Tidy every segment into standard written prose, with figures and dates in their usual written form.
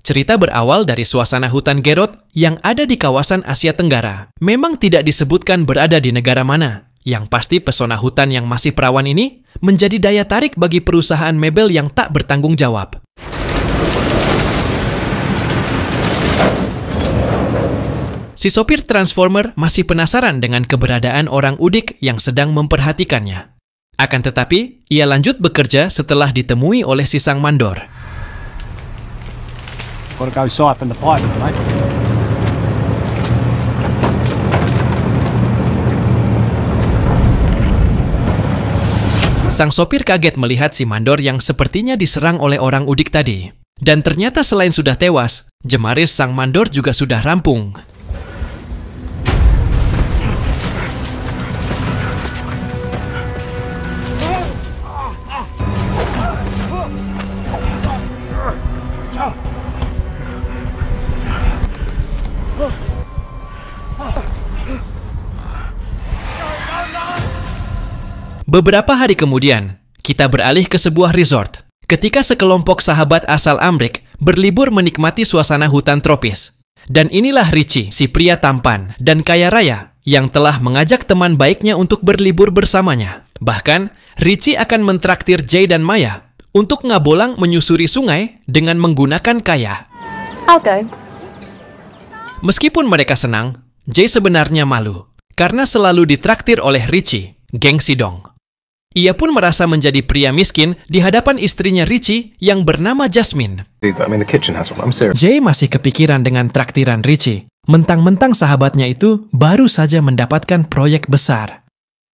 Cerita berawal dari suasana hutan Gerod yang ada di kawasan Asia Tenggara. Memang tidak disebutkan berada di negara mana. Yang pasti pesona hutan yang masih perawan ini menjadi daya tarik bagi perusahaan mebel yang tak bertanggung jawab. Si sopir Transformer masih penasaran dengan keberadaan orang udik yang sedang memperhatikannya. Akan tetapi, ia lanjut bekerja setelah ditemui oleh si sang mandor. Gotta go siphon the pipe, mate. Sang sopir kaget melihat si mandor yang sepertinya diserang oleh orang udik tadi. Dan ternyata selain sudah tewas, jemaris sang mandor juga sudah rampung. Beberapa hari kemudian, kita beralih ke sebuah resort. Ketika sekelompok sahabat asal Amrik berlibur menikmati suasana hutan tropis. Dan inilah Richie, si pria tampan dan kaya raya, yang telah mengajak teman baiknya untuk berlibur bersamanya. Bahkan, Richie akan mentraktir Jay dan Maya untuk ngabolang menyusuri sungai dengan menggunakan kayak. I'll go. Meskipun mereka senang, Jay sebenarnya malu karena selalu ditraktir oleh Richie, gengsi dong. Ia pun merasa menjadi pria miskin di hadapan istrinya Richie yang bernama Jasmine. Jay masih kepikiran dengan traktiran Richie. Mentang-mentang sahabatnya itu baru saja mendapatkan proyek besar.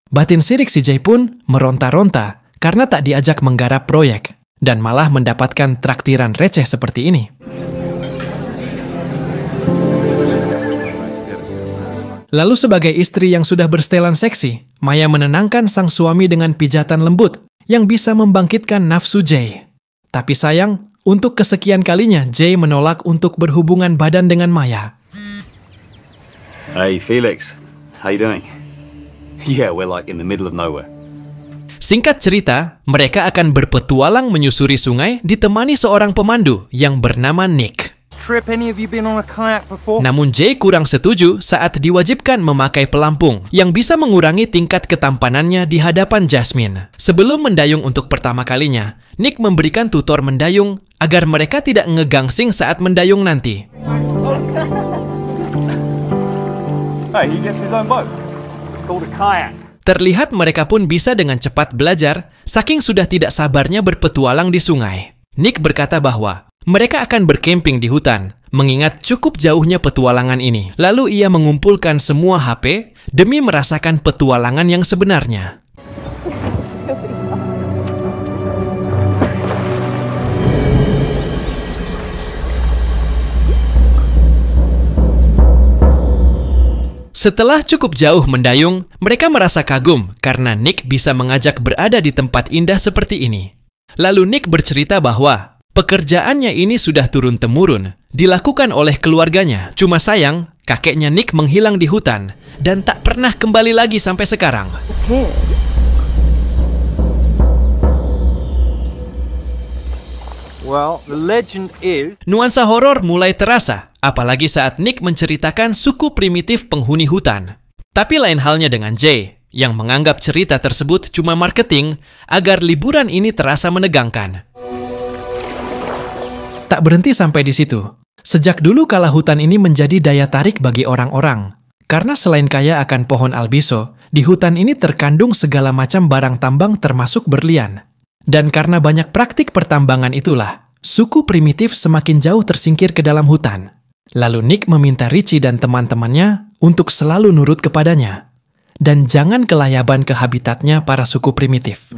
Batin sirik si Jay pun meronta-ronta karena tak diajak menggarap proyek dan malah mendapatkan traktiran receh seperti ini. Lalu sebagai istri yang sudah bersetelan seksi, Maya menenangkan sang suami dengan pijatan lembut yang bisa membangkitkan nafsu Jay. Tapi sayang, untuk kesekian kalinya Jay menolak untuk berhubungan badan dengan Maya. Hey Felix, how you doing? Yeah, we're like in the middle of nowhere. Singkat cerita, mereka akan berpetualang menyusuri sungai ditemani seorang pemandu yang bernama Nick. Namun Jay kurang setuju saat diwajibkan memakai pelampung yang bisa mengurangi tingkat ketampanannya di hadapan Jasmine. Sebelum mendayung untuk pertama kalinya, Nick memberikan tutor mendayung agar mereka tidak ngegangsing saat mendayung nanti. Hey, he gets his own boat. It's called a kayak. Terlihat mereka pun bisa dengan cepat belajar, saking sudah tidak sabarnya berpetualang di sungai. Nick berkata bahwa mereka akan berkemping di hutan, mengingat cukup jauhnya petualangan ini. Lalu ia mengumpulkan semua HP demi merasakan petualangan yang sebenarnya. Setelah cukup jauh mendayung, mereka merasa kagum karena Nick bisa mengajak berada di tempat indah seperti ini. Lalu Nick bercerita bahwa pekerjaannya ini sudah turun-temurun, dilakukan oleh keluarganya. Cuma sayang, kakeknya Nick menghilang di hutan dan tak pernah kembali lagi sampai sekarang. Well, the legend is... Nuansa horor mulai terasa, apalagi saat Nick menceritakan suku primitif penghuni hutan. Tapi lain halnya dengan Jay, yang menganggap cerita tersebut cuma marketing agar liburan ini terasa menegangkan. Tak berhenti sampai di situ. Sejak dulu kala hutan ini menjadi daya tarik bagi orang-orang. Karena selain kaya akan pohon albiso, di hutan ini terkandung segala macam barang tambang termasuk berlian. Dan karena banyak praktik pertambangan itulah, suku primitif semakin jauh tersingkir ke dalam hutan. Lalu Nick meminta Richie dan teman-temannya untuk selalu nurut kepadanya. Dan jangan kelayaban ke habitatnya para suku primitif.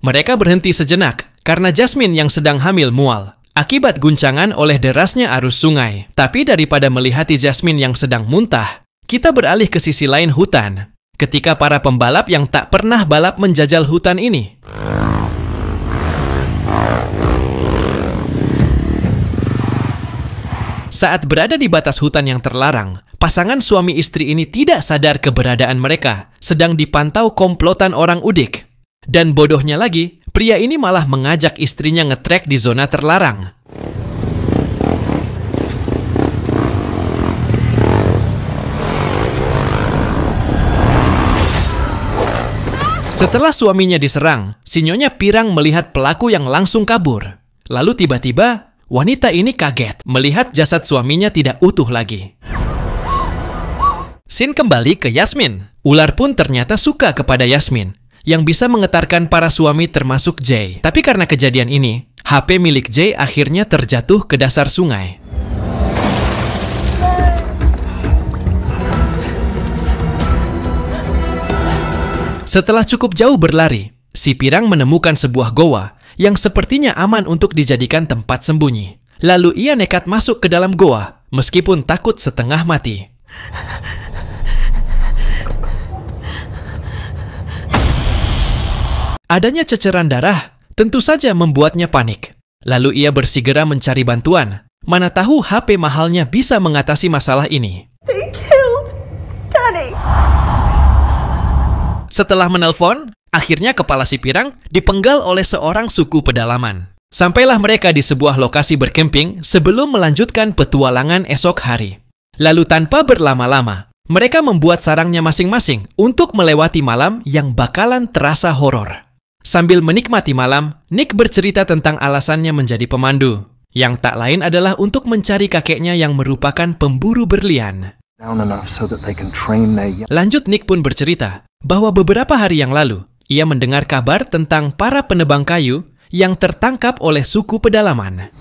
Mereka berhenti sejenak karena Jasmine yang sedang hamil mual akibat guncangan oleh derasnya arus sungai. Tapi daripada melihati Jasmine yang sedang muntah, kita beralih ke sisi lain hutan ketika para pembalap yang tak pernah balap menjajal hutan ini. Saat berada di batas hutan yang terlarang, pasangan suami istri ini tidak sadar keberadaan mereka sedang dipantau komplotan orang udik. Dan bodohnya lagi, pria ini malah mengajak istrinya ngetrek di zona terlarang. Setelah suaminya diserang, si Nyonya Pirang melihat pelaku yang langsung kabur. Lalu tiba-tiba, wanita ini kaget melihat jasad suaminya tidak utuh lagi. Scene kembali ke Yasmin. Ular pun ternyata suka kepada Yasmin, yang bisa menggetarkan para suami termasuk Jay. Tapi karena kejadian ini, HP milik Jay akhirnya terjatuh ke dasar sungai. Setelah cukup jauh berlari, si Pirang menemukan sebuah goa yang sepertinya aman untuk dijadikan tempat sembunyi. Lalu ia nekat masuk ke dalam goa, meskipun takut setengah mati. Adanya ceceran darah tentu saja membuatnya panik. Lalu ia bersegera mencari bantuan. Mana tahu HP mahalnya bisa mengatasi masalah ini. They killed Danny. Setelah menelpon, akhirnya kepala si Pirang dipenggal oleh seorang suku pedalaman. Sampailah mereka di sebuah lokasi berkemping sebelum melanjutkan petualangan esok hari. Lalu tanpa berlama-lama, mereka membuat sarangnya masing-masing untuk melewati malam yang bakalan terasa horor. Sambil menikmati malam, Nick bercerita tentang alasannya menjadi pemandu, yang tak lain adalah untuk mencari kakeknya yang merupakan pemburu berlian. Lanjut, Nick pun bercerita bahwa beberapa hari yang lalu, ia mendengar kabar tentang para penebang kayu yang tertangkap oleh suku pedalaman.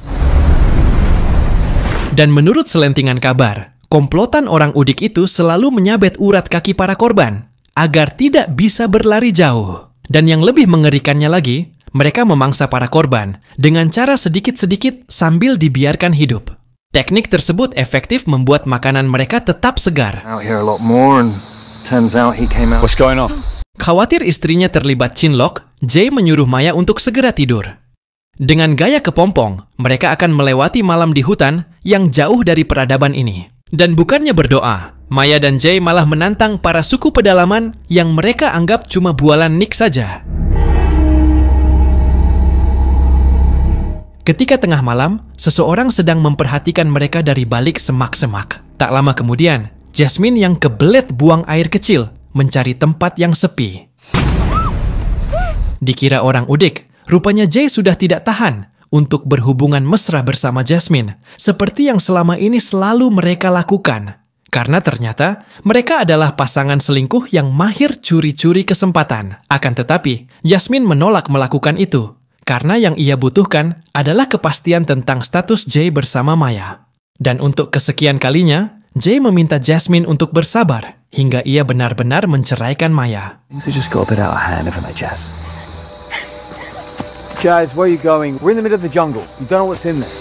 Dan menurut selentingan kabar, komplotan orang udik itu selalu menyabet urat kaki para korban agar tidak bisa berlari jauh. Dan yang lebih mengerikannya lagi, mereka memangsa para korban dengan cara sedikit-sedikit sambil dibiarkan hidup. Teknik tersebut efektif membuat makanan mereka tetap segar. What's going on? Khawatir istrinya terlibat cinlok, Jay menyuruh Maya untuk segera tidur. Dengan gaya kepompong, mereka akan melewati malam di hutan yang jauh dari peradaban ini. Dan bukannya berdoa, Maya dan Jay malah menantang para suku pedalaman yang mereka anggap cuma bualan Nick saja. Ketika tengah malam, seseorang sedang memperhatikan mereka dari balik semak-semak. Tak lama kemudian, Jasmine yang kebelet buang air kecil mencari tempat yang sepi. Dikira orang udik, rupanya Jay sudah tidak tahan untuk berhubungan mesra bersama Jasmine, seperti yang selama ini selalu mereka lakukan. Karena ternyata mereka adalah pasangan selingkuh yang mahir curi-curi kesempatan. Akan tetapi, Jasmine menolak melakukan itu, karena yang ia butuhkan adalah kepastian tentang status Jay bersama Maya. Dan untuk kesekian kalinya, Jay meminta Jasmine untuk bersabar hingga ia benar-benar menceraikan Maya. Jazz, where are you going? We're in the middle of the jungle. You don't know what's in there.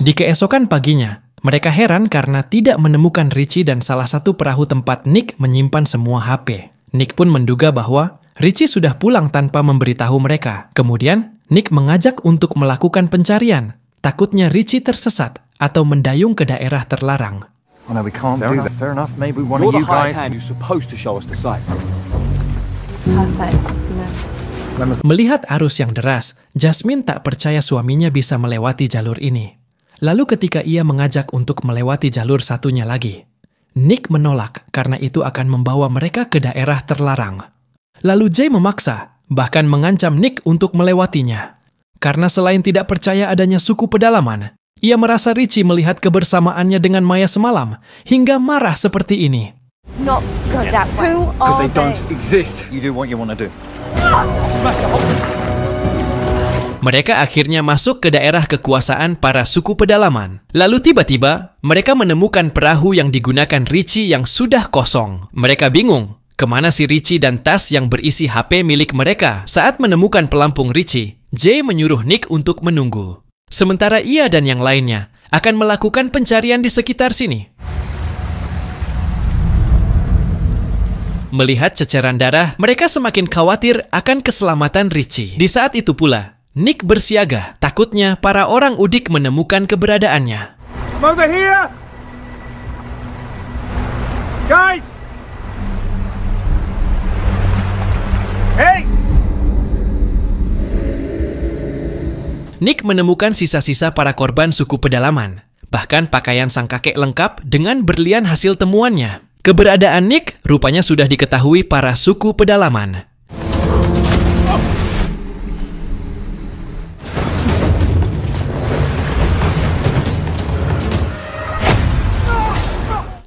Di keesokan paginya, mereka heran karena tidak menemukan Richie dan salah satu perahu tempat Nick menyimpan semua HP. Nick pun menduga bahwa Richie sudah pulang tanpa memberitahu mereka. Kemudian, Nick mengajak untuk melakukan pencarian. Takutnya Richie tersesat atau mendayung ke daerah terlarang. Oh no, we can't do that. Fair enough, maybe one of you guys. You're supposed to show us the sights. Perfect. Melihat arus yang deras, Jasmine tak percaya suaminya bisa melewati jalur ini. Lalu ketika ia mengajak untuk melewati jalur satunya lagi, Nick menolak karena itu akan membawa mereka ke daerah terlarang. Lalu Jay memaksa, bahkan mengancam Nick untuk melewatinya. Karena selain tidak percaya adanya suku pedalaman, ia merasa Richie melihat kebersamaannya dengan Maya semalam hingga marah seperti ini. Not go that way. Who Because are they don't exist. You do what you want to do. Smash the hole. Mereka akhirnya masuk ke daerah kekuasaan para suku pedalaman. Lalu tiba-tiba, mereka menemukan perahu yang digunakan Richie yang sudah kosong. Mereka bingung, kemana si Richie dan tas yang berisi HP milik mereka. Saat menemukan pelampung Richie, Jay menyuruh Nick untuk menunggu. Sementara ia dan yang lainnya akan melakukan pencarian di sekitar sini. Melihat ceceran darah, mereka semakin khawatir akan keselamatan Richie. Di saat itu pula, Nick bersiaga. Takutnya para orang udik menemukan keberadaannya. Come over here! Guys! Hey! Nick menemukan sisa-sisa para korban suku pedalaman, bahkan pakaian sang kakek lengkap dengan berlian hasil temuannya. Keberadaan Nick rupanya sudah diketahui para suku pedalaman.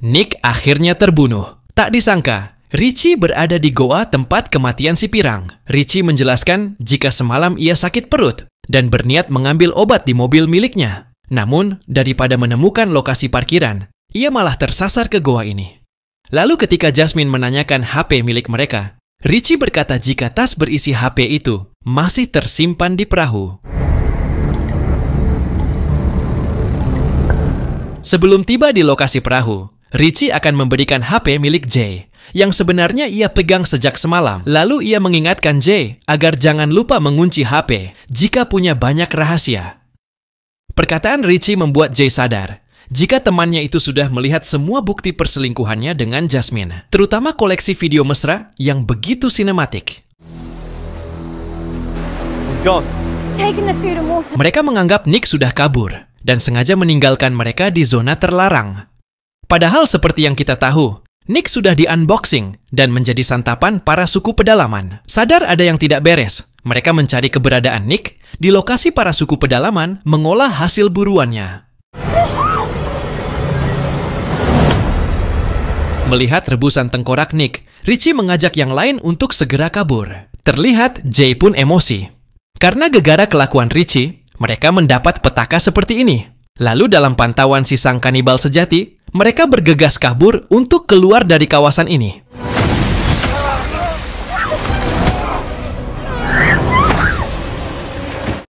Nick akhirnya terbunuh. Tak disangka, Richie berada di goa tempat kematian si pirang. Richie menjelaskan jika semalam ia sakit perut dan berniat mengambil obat di mobil miliknya. Namun, daripada menemukan lokasi parkiran, ia malah tersasar ke goa ini. Lalu ketika Jasmine menanyakan HP milik mereka, Richie berkata jika tas berisi HP itu masih tersimpan di perahu. Sebelum tiba di lokasi perahu, Richie akan memberikan HP milik Jay, yang sebenarnya ia pegang sejak semalam. Lalu ia mengingatkan Jay agar jangan lupa mengunci HP jika punya banyak rahasia. Perkataan Richie membuat Jay sadar jika temannya itu sudah melihat semua bukti perselingkuhannya dengan Jasmine, terutama koleksi video mesra yang begitu sinematik. Mereka menganggap Nick sudah kabur dan sengaja meninggalkan mereka di zona terlarang. Padahal seperti yang kita tahu, Nick sudah di-unboxing dan menjadi santapan para suku pedalaman. Sadar ada yang tidak beres, mereka mencari keberadaan Nick di lokasi para suku pedalaman mengolah hasil buruannya. Melihat rebusan tengkorak Nick, Richie mengajak yang lain untuk segera kabur. Terlihat Jay pun emosi. Karena gegara kelakuan Richie, mereka mendapat petaka seperti ini. Lalu dalam pantauan si sang kanibal sejati, mereka bergegas kabur untuk keluar dari kawasan ini.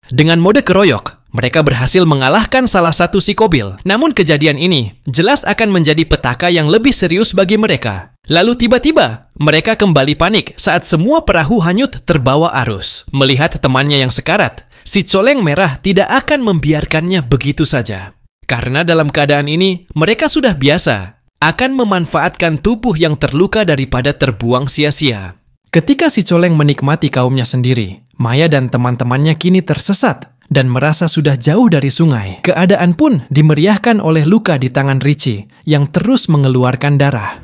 Dengan mode keroyok, mereka berhasil mengalahkan salah satu psikobil. Namun kejadian ini jelas akan menjadi petaka yang lebih serius bagi mereka. Lalu tiba-tiba, mereka kembali panik saat semua perahu hanyut terbawa arus. Melihat temannya yang sekarat, si coleng merah tidak akan membiarkannya begitu saja. Karena dalam keadaan ini, mereka sudah biasa akan memanfaatkan tubuh yang terluka daripada terbuang sia-sia. Ketika si coleng menikmati kaumnya sendiri, Maya dan teman-temannya kini tersesat dan merasa sudah jauh dari sungai. Keadaan pun dimeriahkan oleh luka di tangan Richie yang terus mengeluarkan darah.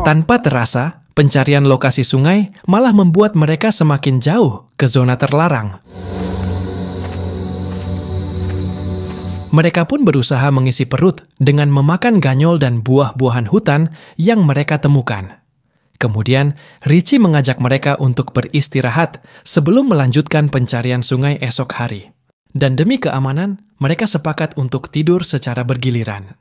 Tanpa terasa, pencarian lokasi sungai malah membuat mereka semakin jauh ke zona terlarang. Mereka pun berusaha mengisi perut dengan memakan ganyol dan buah-buahan hutan yang mereka temukan. Kemudian, Richie mengajak mereka untuk beristirahat sebelum melanjutkan pencarian sungai esok hari. Dan demi keamanan, mereka sepakat untuk tidur secara bergiliran.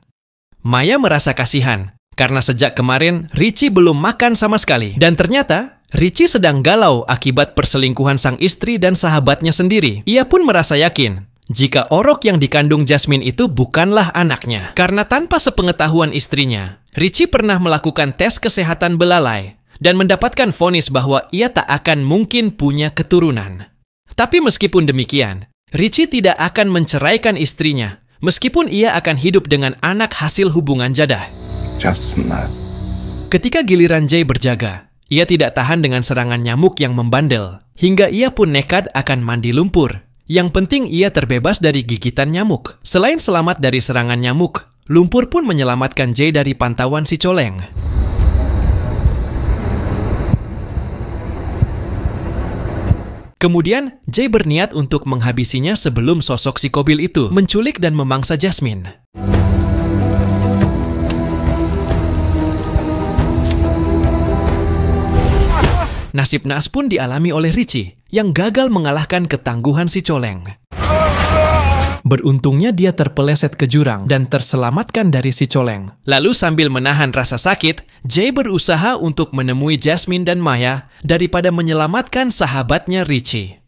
Maya merasa kasihan, karena sejak kemarin Richie belum makan sama sekali. Dan ternyata, Richie sedang galau akibat perselingkuhan sang istri dan sahabatnya sendiri. Ia pun merasa yakin jika orok yang dikandung Jasmine itu bukanlah anaknya. Karena tanpa sepengetahuan istrinya, Richie pernah melakukan tes kesehatan belalai dan mendapatkan vonis bahwa ia tak akan mungkin punya keturunan. Tapi meskipun demikian, Richie tidak akan menceraikan istrinya, meskipun ia akan hidup dengan anak hasil hubungan jadah. Ketika giliran Jay berjaga, ia tidak tahan dengan serangan nyamuk yang membandel, hingga ia pun nekat akan mandi lumpur. Yang penting ia terbebas dari gigitan nyamuk. Selain selamat dari serangan nyamuk, lumpur pun menyelamatkan Jay dari pantauan si coleng. Kemudian, Jay berniat untuk menghabisinya sebelum sosok psikobil itu menculik dan memangsa Jasmine. Nasib naas pun dialami oleh Richie yang gagal mengalahkan ketangguhan si coleng. Beruntungnya dia terpeleset ke jurang dan terselamatkan dari si coleng. Lalu sambil menahan rasa sakit, Jay berusaha untuk menemui Jasmine dan Maya daripada menyelamatkan sahabatnya Richie.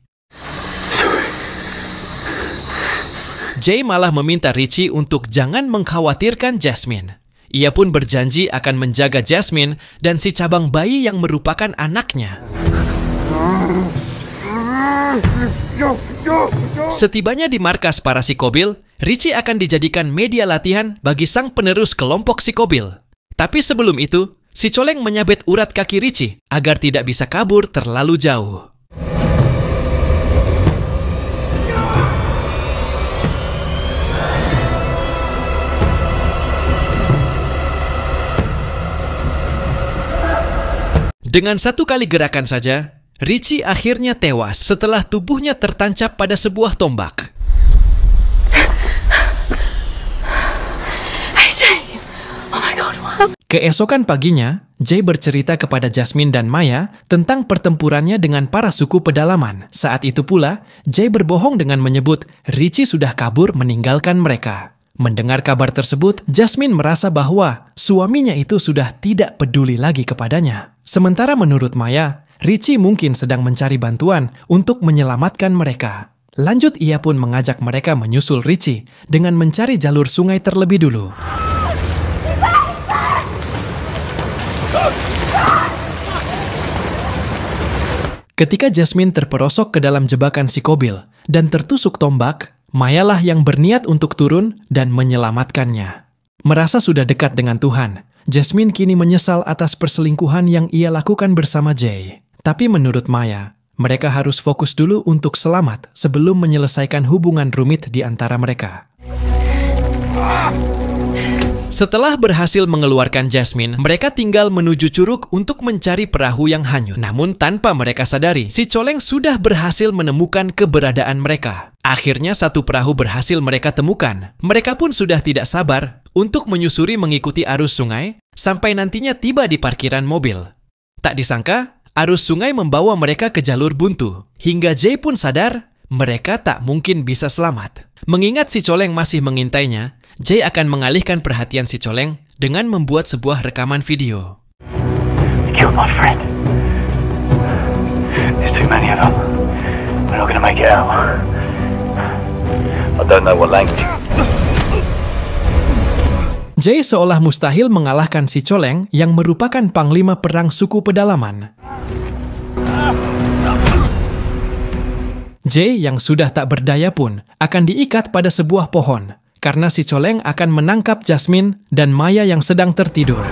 Jay malah meminta Richie untuk jangan mengkhawatirkan Jasmine. Ia pun berjanji akan menjaga Jasmine dan si cabang bayi yang merupakan anaknya. Setibanya di markas para psikobil, Richie akan dijadikan media latihan bagi sang penerus kelompok psikobil. Tapi sebelum itu, si coleng menyabet urat kaki Richie agar tidak bisa kabur terlalu jauh. Dengan satu kali gerakan saja, Richie akhirnya tewas setelah tubuhnya tertancap pada sebuah tombak. Keesokan paginya, Jay bercerita kepada Jasmine dan Maya tentang pertempurannya dengan para suku pedalaman. Saat itu pula, Jay berbohong dengan menyebut Richie sudah kabur meninggalkan mereka. Mendengar kabar tersebut, Jasmine merasa bahwa suaminya itu sudah tidak peduli lagi kepadanya. Sementara menurut Maya, Richie mungkin sedang mencari bantuan untuk menyelamatkan mereka. Lanjut, ia pun mengajak mereka menyusul Richie dengan mencari jalur sungai terlebih dulu. Ketika Jasmine terperosok ke dalam jebakan si Kobil dan tertusuk tombak, Mayalah yang berniat untuk turun dan menyelamatkannya. Merasa sudah dekat dengan Tuhan, Jasmine kini menyesal atas perselingkuhan yang ia lakukan bersama Jay. Tapi menurut Maya, mereka harus fokus dulu untuk selamat sebelum menyelesaikan hubungan rumit di antara mereka. Setelah berhasil mengeluarkan Jasmine, mereka tinggal menuju curug untuk mencari perahu yang hanyut. Namun tanpa mereka sadari, si Coleng sudah berhasil menemukan keberadaan mereka. Akhirnya satu perahu berhasil mereka temukan. Mereka pun sudah tidak sabar untuk menyusuri mengikuti arus sungai sampai nantinya tiba di parkiran mobil. Tak disangka, arus sungai membawa mereka ke jalur buntu. Hingga Jay pun sadar, mereka tak mungkin bisa selamat. Mengingat si Coleng masih mengintainya, Jay akan mengalihkan perhatian si Coleng dengan membuat sebuah rekaman video. Killed my friend. There's too many of them. We're not gonna make it out. I don't know what language. Jay seolah mustahil mengalahkan si Coleng yang merupakan panglima perang suku pedalaman. Jay yang sudah tak berdaya pun akan diikat pada sebuah pohon karena si Coleng akan menangkap Jasmine dan Maya yang sedang tertidur.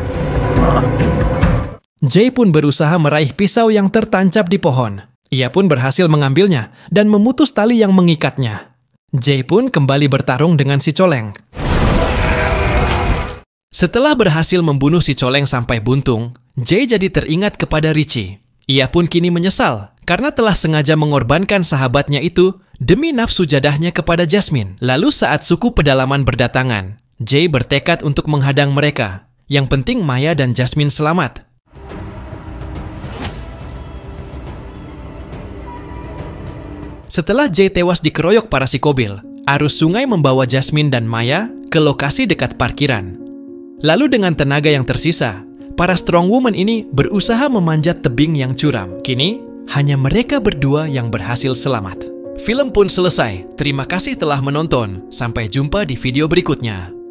Jay pun berusaha meraih pisau yang tertancap di pohon. Ia pun berhasil mengambilnya dan memutus tali yang mengikatnya. Jay pun kembali bertarung dengan si Coleng. Setelah berhasil membunuh si Coleng sampai buntung, Jay jadi teringat kepada Richie. Ia pun kini menyesal karena telah sengaja mengorbankan sahabatnya itu demi nafsu jadahnya kepada Jasmine. Lalu saat suku pedalaman berdatangan, Jay bertekad untuk menghadang mereka. Yang penting Maya dan Jasmine selamat. Setelah Jay tewas dikeroyok para psikobil, arus sungai membawa Jasmine dan Maya ke lokasi dekat parkiran. Lalu dengan tenaga yang tersisa, para strong woman ini berusaha memanjat tebing yang curam. Kini, hanya mereka berdua yang berhasil selamat. Film pun selesai. Terima kasih telah menonton. Sampai jumpa di video berikutnya.